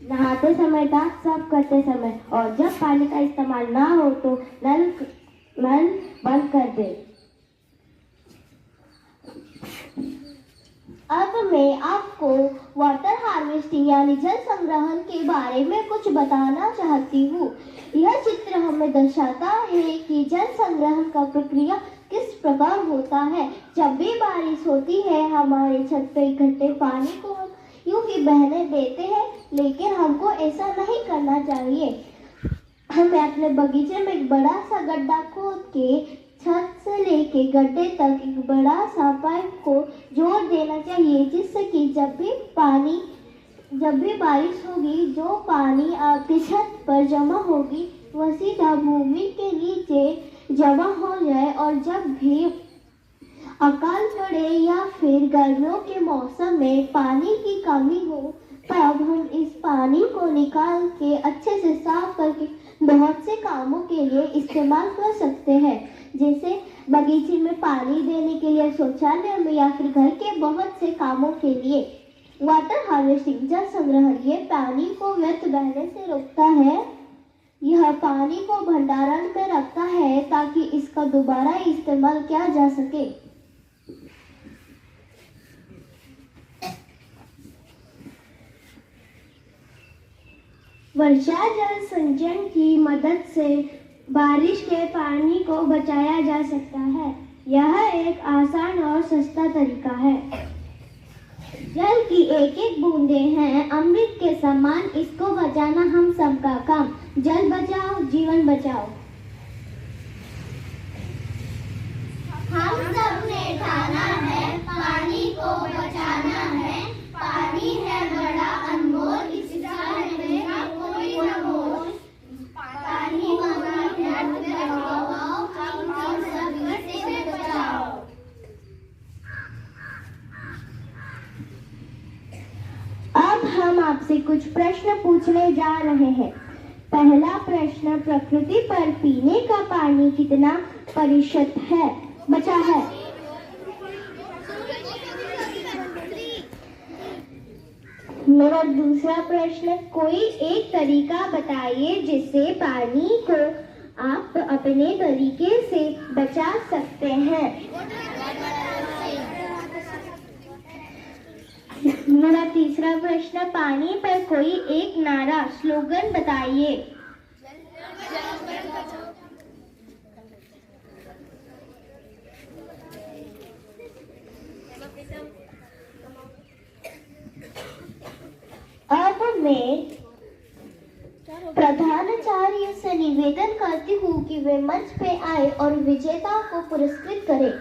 नहाते समय, दांत साफ करते समय और जब पानी का इस्तेमाल ना हो तो नल बंद कर दे। अब मैं आपको वाटर हार्वेस्टिंग यानी जल संग्रहण के बारे में कुछ बताना चाहती हूँ। यह चित्र हमें दर्शाता है कि जल संग्रहण का प्रक्रिया किस प्रकार होता है। जब भी बारिश होती है, हमारे छत पर इकट्ठे पानी को हम यूं ही बहने देते हैं, लेकिन हमको ऐसा नहीं करना चाहिए। हमें अपने बगीचे में एक बड़ा सा गड्ढा खोद के छत से लेके गड्ढे तक एक बड़ा सा पाइप को जोड़ देना चाहिए, जिससे कि जब भी बारिश होगी, जो पानी आपकी छत पर जमा होगी वह सीधा भूमि के नीचे जमा हो जाए। और जब भी अकाल पड़े या फिर गर्मियों के मौसम में पानी की कमी हो, तब हम इस पानी को निकाल के अच्छे से साफ करके बहुत से कामों के लिए इस्तेमाल कर सकते हैं, जैसे बगीचे में पानी देने के लिए, शौचालय में या फिर घर के बहुत से कामों के लिए। वाटर हार्वेस्टिंग जल संग्रहण ये पानी को व्यर्थ बहने से रोकता है। यह पानी को भंडारण में रखता है ताकि इसका दोबारा इस्तेमाल किया जा सके। वर्षा जल संचयन की मदद से बारिश के पानी को बचाया जा सकता है। यह एक आसान और सस्ता तरीका है। जल की एक एक बूंदे हैं अमृत के समान, इसको बचाना हम सबका काम। जल बचाओ, जीवन बचाओ। हम सब ने ठाना है, पानी को बचाना है। पानी है बड़ा अनमोल, इसका है कोई न मोल। पानी को बचाओ, हम सब इसे बचाओ। अब हम आपसे कुछ प्रश्न पूछने जा रहे हैं। पहला प्रश्न, प्रकृति पर पीने का पानी कितना प्रतिशत है बचा है? मेरा दूसरा प्रश्न, कोई एक तरीका बताइए जिससे पानी को आप अपने तरीके से बचा सकते हैं। मेरा तीसरा प्रश्न, पानी पर कोई एक नारा, स्लोगन बताइए। अब मैं प्रधानाचार्य से निवेदन करती हूँ कि वे मंच पे आए और विजेता को पुरस्कृत करें।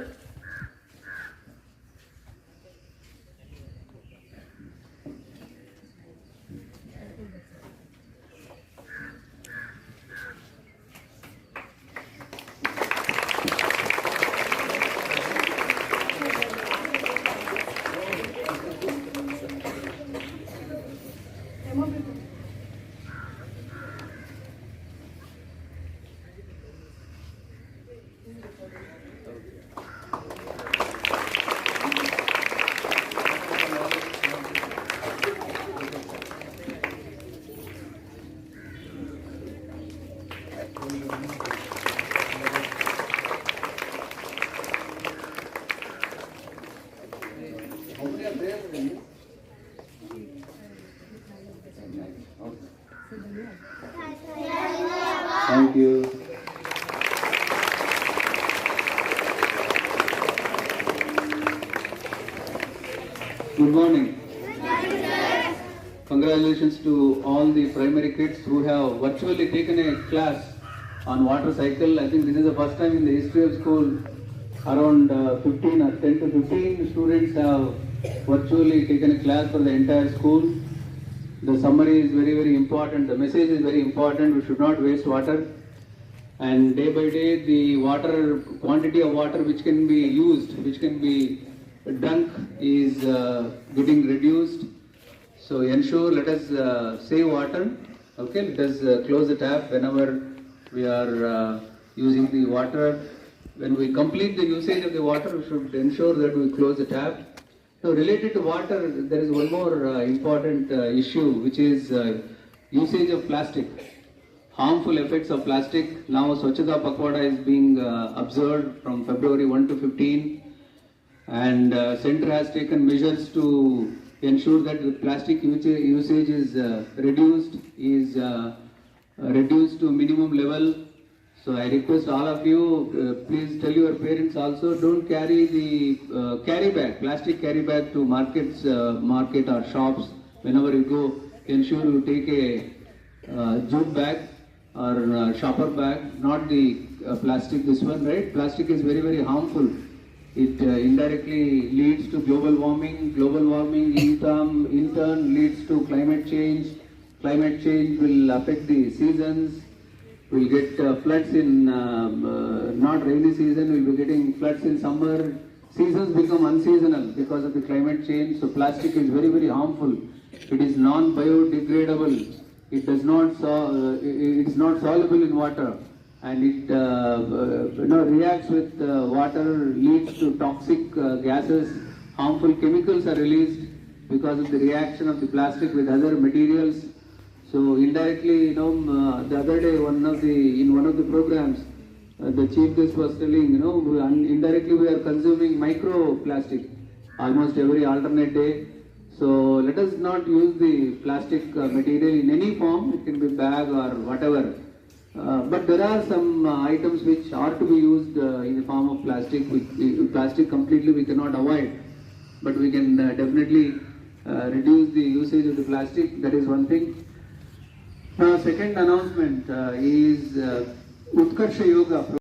Thank you. Good morning. Congratulations to all the primary kids who have virtually taken a class on water cycle. I think this is the first time in the history of school around 15 or 10 to 15 students have virtually taken a class for the entire school. The summary is very, very important. The message is very important. We should not waste water. And day by day, the water quantity of water which can be used, which can be drunk, is getting reduced. So ensure, let us save water. Okay, let us close the tap whenever we are using the water. When we complete the usage of the water, we should ensure that we close the tap. So related to water, there is one more important issue, which is usage of plastic. Harmful effects of plastic. Now Swachhata Pakhwada is being observed from February 1 to 15, and Centre has taken measures to ensure that the plastic usage is reduced to minimum level. So I request all of you, please tell your parents also, don't carry the carry bag, plastic carry bag to market or shops. Whenever you go, ensure you take a jute bag or shopper bag, not the plastic, this one, right? Plastic is very, very harmful. It indirectly leads to global warming. Global warming in turn leads to climate change. Climate change will affect the seasons. We'll get floods in not rainy season, we'll be getting floods in summer. Seasons become unseasonal because of the climate change. So plastic is very, very harmful. It is non-biodegradable. It does not it's not soluble in water, and it reacts with water, leads to toxic gases. Harmful chemicals are released because of the reaction of the plastic with other materials. So indirectly, the other day, in one of the programs, the chief guest was telling, indirectly we are consuming microplastic almost every alternate day. So let us not use the plastic material in any form. It can be bag or whatever. But there are some items which are to be used in the form of plastic. Plastic completely we cannot avoid, but we can definitely reduce the usage of the plastic. That is one thing. Now, second announcement is Utkarsha Yoga.